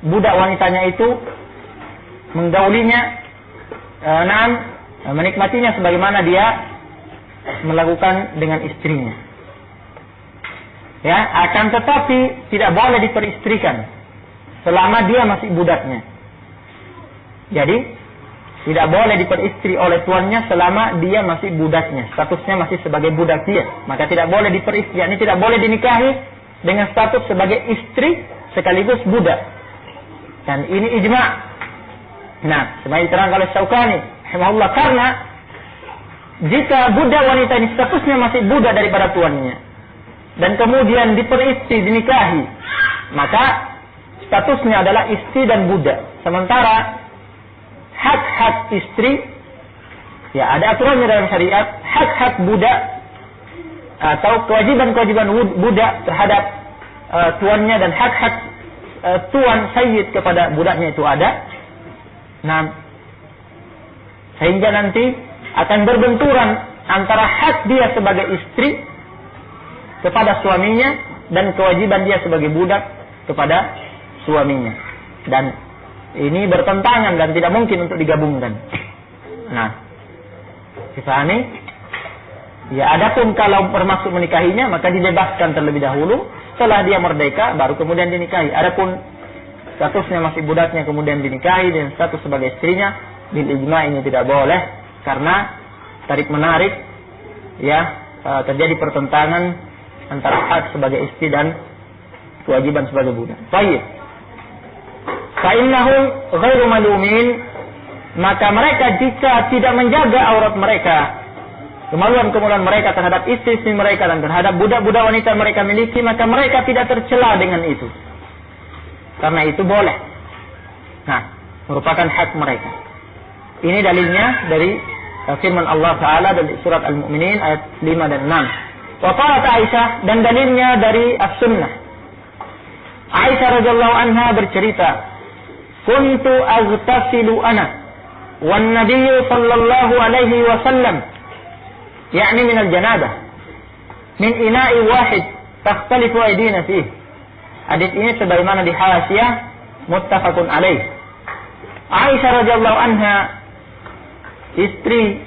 budak wanitanya itu, menggaulinya, menikmatinya sebagaimana dia melakukan dengan istrinya. Ya, akan tetapi tidak boleh diperistrikan selama dia masih budaknya. Jadi tidak boleh diperistri oleh tuannya selama dia masih budaknya, statusnya masih sebagai budak dia. Maka tidak boleh diperistri, ini tidak boleh dinikahi dengan status sebagai istri sekaligus budak. Dan ini ijma'. Nah, sebagai diterangkan oleh Syaukani rahimahullah, karena jika budak wanita ini statusnya masih budak daripada tuannya dan kemudian diperistri, dinikahi, maka statusnya adalah istri dan budak. Sementara hak-hak istri, ya ada aturannya dalam syariat, hak-hak budak atau kewajiban-kewajiban budak terhadap tuannya dan hak-hak tuan sayyid kepada budaknya itu ada. Nah, sehingga nanti akan berbenturan antara hak dia sebagai istri kepada suaminya dan kewajiban dia sebagai budak kepada suaminya. Dan ini bertentangan dan tidak mungkin untuk digabungkan. Nah, difahami? Ya, adapun kalau bermaksud menikahinya, maka dibebaskan terlebih dahulu. Setelah dia merdeka, baru kemudian dinikahi. Adapun statusnya masih budaknya kemudian dinikahi dan status sebagai istrinya, bil ijma' ini tidak boleh, karena tarik menarik, ya, terjadi pertentangan antara hak sebagai istri dan kewajiban sebagai budak. Baik. Fa'innahum ghairu malumin, maka mereka jika tidak menjaga aurat mereka, kemaluan-kemaluan mereka terhadap istri-istri mereka dan terhadap budak-budak wanita mereka miliki, maka mereka tidak tercela dengan itu. Karena itu boleh. Nah, merupakan hak mereka. Ini dalilnya dari firman Allah Ta'ala dari surat Al-Mu'minin ayat 5 dan 6. Wa qalat Aisyah, dan dalilnya dari As-Sunnah. Aisyah radhiyallahu anha bercerita, kuntu aghtasilu ana wan Nabiy sallallahu alaihi wasallam, yakni min al-janabah, min ina'i wahid takhtalifu aydina fihi. Hadis ini sebagaimana di Hasyiyah muttafaqun alaih. Aisyah radhiyallahu anha, istri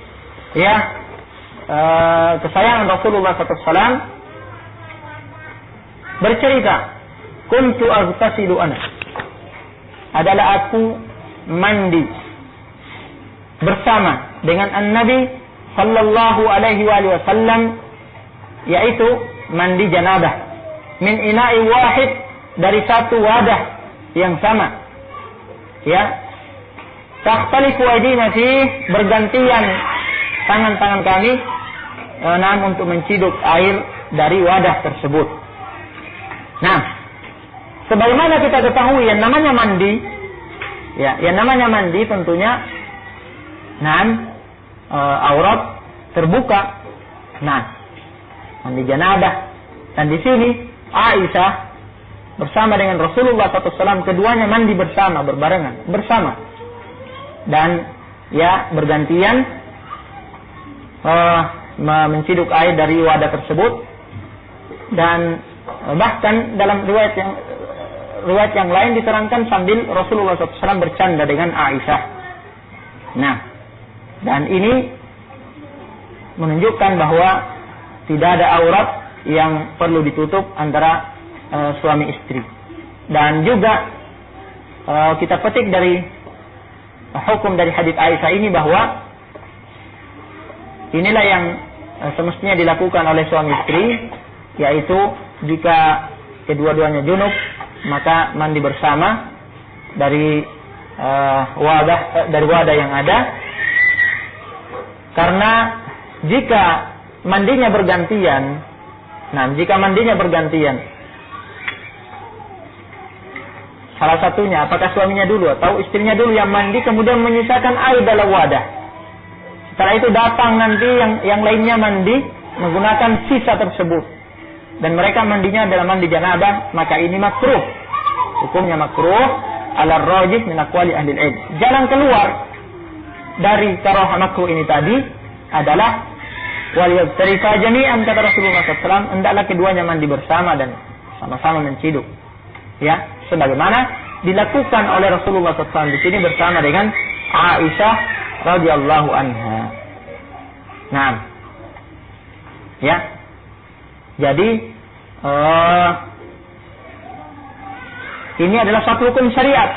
kesayangan Rasulullah SAW, bercerita, kuntu aghtasilu ana, adalah aku mandi bersama dengan An-Nabi sallallahu alaihi wasallam, yaitu mandi janabah, min ina'i wahid, dari satu wadah yang sama, takhtalifu aydina fihi, bergantian tangan-tangan kami untuk menciduk air dari wadah tersebut. Nah, sebagaimana kita ketahui yang namanya mandi, tentunya aurat terbuka. Nah, mandi janabah, dan di sini Aisyah bersama dengan Rasulullah SAW, keduanya mandi bersama, berbarengan, bersama, dan bergantian menciduk air dari wadah tersebut. Dan bahkan dalam riwayat yang lain diterangkan sambil Rasulullah SAW bercanda dengan Aisyah. Nah, dan ini menunjukkan bahwa tidak ada aurat yang perlu ditutup antara suami istri. Dan juga kita petik dari hukum dari hadits Aisyah ini bahwa inilah yang semestinya dilakukan oleh suami istri, yaitu jika kedua-duanya junub, maka mandi bersama dari wadah yang ada. Karena jika mandinya bergantian, salah satunya, apakah suaminya dulu atau istrinya dulu yang mandi, kemudian menyisakan air dalam wadah, setelah itu datang nanti yang lainnya mandi menggunakan sisa tersebut, dan mereka mandinya adalah mandi janabah, maka ini makruh. Hukumnya makruh ala rajih min aqwali ahli ilm. Jalan keluar dari karaha makruh ini tadi adalah wal yastarifa jami'an, kata Rasulullah SAW, hendaklah keduanya mandi bersama dan sama-sama menciduk, sebagaimana dilakukan oleh Rasulullah SAW di sini bersama dengan Aisyah radhiyallahu anha. Nah, jadi ini adalah satu hukum syariat.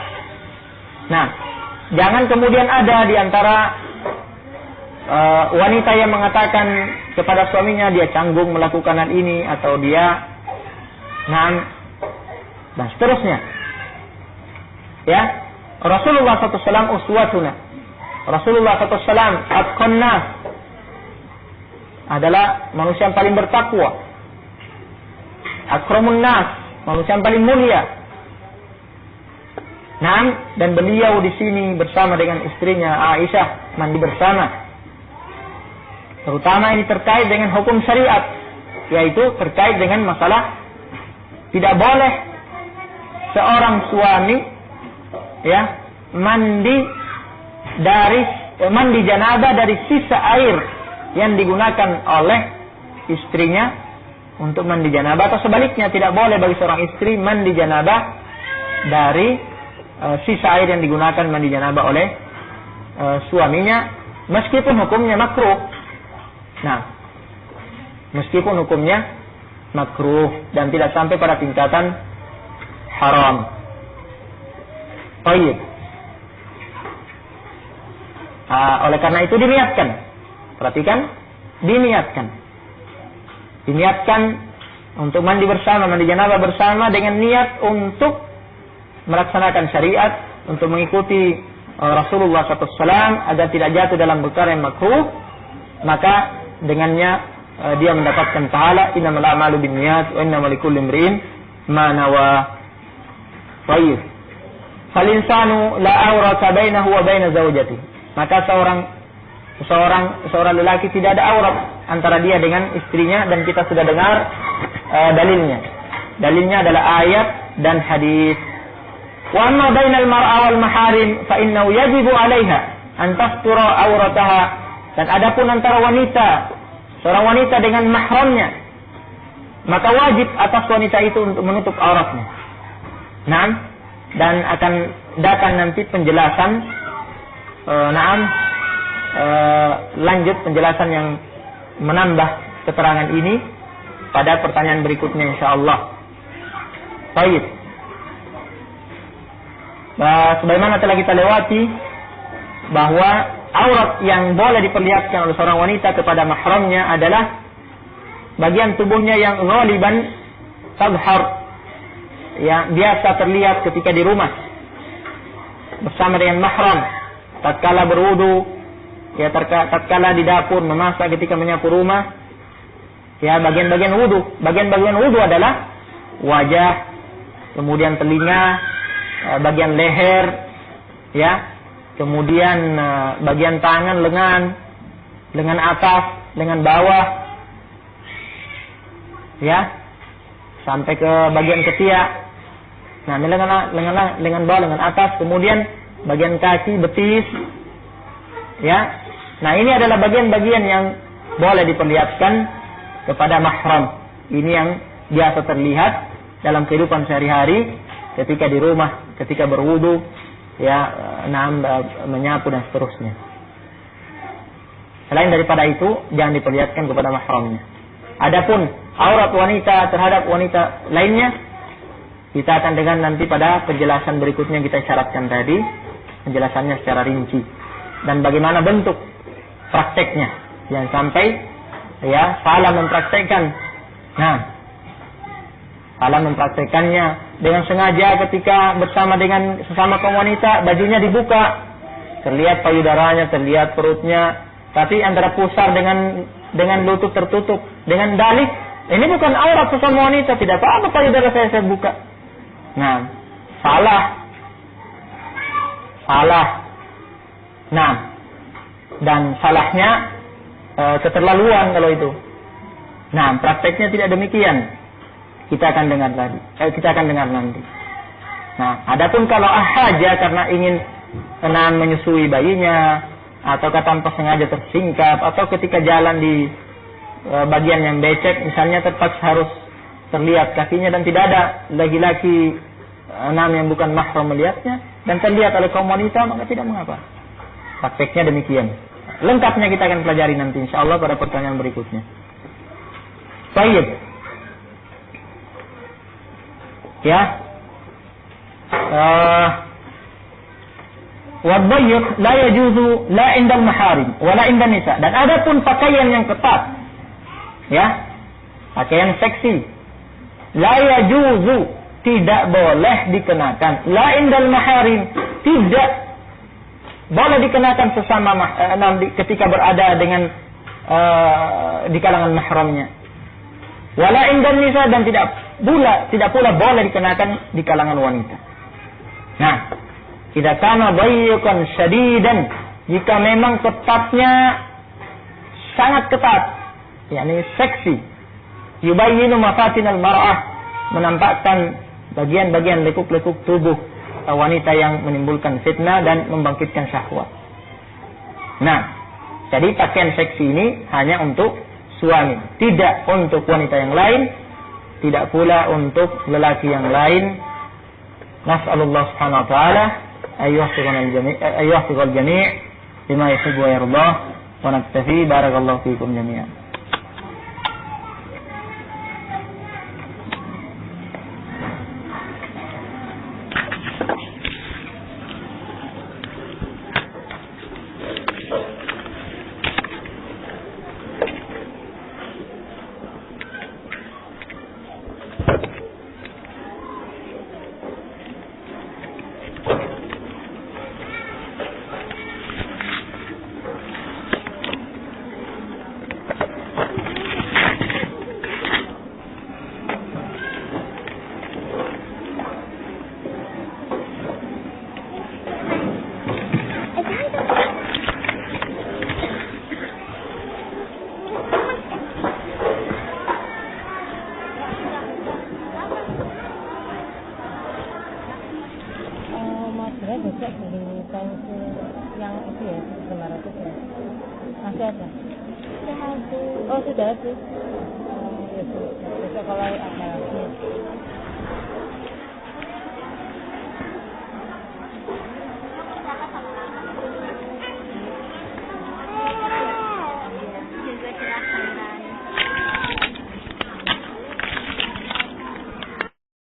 Nah, jangan kemudian ada di antara wanita yang mengatakan kepada suaminya dia canggung melakukan hal ini, atau dia dan seterusnya. Rasulullah SAW uswatuna. Rasulullah SAW atqan nas, adalah manusia yang paling bertakwa. Akramun nas, manusia yang paling mulia. Dan beliau di sini bersama dengan istrinya Aisyah mandi bersama. Terutama ini terkait dengan hukum syariat, yaitu terkait dengan masalah tidak boleh seorang suami mandi janabah dari sisa air yang digunakan oleh istrinya untuk mandi janabah, atau sebaliknya tidak boleh bagi seorang istri mandi janabah dari sisa air yang digunakan mandi janabah oleh suaminya, meskipun hukumnya makruh. Meskipun hukumnya makruh dan tidak sampai pada tingkatan haram. Baik. Oleh karena itu diniatkan. Perhatikan, diniatkan untuk mandi bersama, mandi janabah bersama dengan niat untuk melaksanakan syariat, untuk mengikuti Rasulullah SAW agar tidak jatuh dalam perkara yang makruh. Maka dengannya dia mendapatkan pahala. Innamal a'malu binniyat wa innamal likulli imri'in ma nawa. Baik. Fal insanu la awrata bainahu wa baina zawjatihi. Maka seorang lelaki tidak ada aurat antara dia dengan istrinya, dan kita sudah dengar dalilnya. Dalilnya adalah ayat dan hadis. Wa amma bainal mar'a wal maharim fa innahu yajibu 'alaiha an tastura aurataha. Dan adapun antara seorang wanita dengan mahramnya, maka wajib atas wanita itu untuk menutup auratnya. dan akan datang nanti penjelasan lanjut penjelasan yang menambah keterangan ini pada pertanyaan berikutnya insyaallah. Baik. Sebagaimana telah kita lewati bahwa aurat yang boleh diperlihatkan oleh seorang wanita kepada mahramnya adalah bagian tubuhnya yang ghaliban tadhhar, yang biasa terlihat ketika di rumah bersama dengan mahram, tatkala berwudu, ya tatkala di dapur memasak, ketika menyapu rumah. Ya, bagian-bagian wudu. Bagian-bagian wudu adalah wajah, kemudian telinga, bagian leher, ya, kemudian bagian tangan, lengan atas, lengan bawah, ya, sampai ke bagian ketiak. Nah, ini lengan bawah, lengan atas, kemudian bagian kaki, betis, ya. Nah, ini adalah bagian-bagian yang boleh diperlihatkan kepada mahram. Ini yang biasa terlihat dalam kehidupan sehari-hari, ketika di rumah, ketika berwudu, ya, menyapu dan seterusnya. Selain daripada itu, jangan diperlihatkan kepada mahramnya. Adapun aurat wanita terhadap wanita lainnya, kita akan dengan nanti pada penjelasan berikutnya kita syaratkan tadi, penjelasannya secara rinci dan bagaimana bentuk prakteknya, jangan sampai ya salah mempraktekkan. Nah, salah mempraktekannya dengan sengaja ketika bersama dengan sesama kaum wanita, bajunya dibuka, terlihat payudaranya, terlihat perutnya, tapi antara pusar dengan lutut tertutup, dengan dalih ini bukan aurat sesama wanita, tidak apa-apa payudara saya buka. Nah, salah. Nah, dan salahnya keterlaluan kalau itu. Nah, prakteknya tidak demikian. Kita akan dengar nanti. Nah, adapun kalau ahaja karena ingin menyusui bayinya, atau tanpa sengaja tersingkap, atau ketika jalan di bagian yang becek, misalnya terpaksa harus terlihat kakinya dan tidak ada laki-laki yang bukan mahram melihatnya dan terlihat oleh kaum wanita, maka tidak mengapa. Prakteknya demikian. Lengkapnya kita akan pelajari nanti insyaallah pada pertanyaan berikutnya. Baik. Ya. Wadhayyq la yajuzu la indal maharim wala indan nisa. Dan adapun pakaian yang ketat, ya, pakaian seksi, la yajuzu, tidak boleh dikenakan. La indal maharim, tidak boleh dikenakan sesama ketika berada dengan di kalangan mahramnya. Wala indan nisa, dan tidak pula boleh dikenakan di kalangan wanita. Nah, idza kana dayyqan syadidan, jika memang ketatnya sangat ketat, yakni seksi, yubayyinu mafatinal mar'ah, menampakkan bagian-bagian lekuk-lekuk tubuh wanita yang menimbulkan fitnah dan membangkitkan syahwat. Nah, jadi pakaian seksi ini hanya untuk suami, tidak untuk wanita yang lain, tidak pula untuk lelaki yang lain. Nas'alullah subhanahu wa ta'ala ayyuhfiqal jami' bima yuhibbu wa yardah, wa naktafi. Barakallahu fikum jami'an. Masih ada? Oh, sudah habis. Besok kalau ada habis.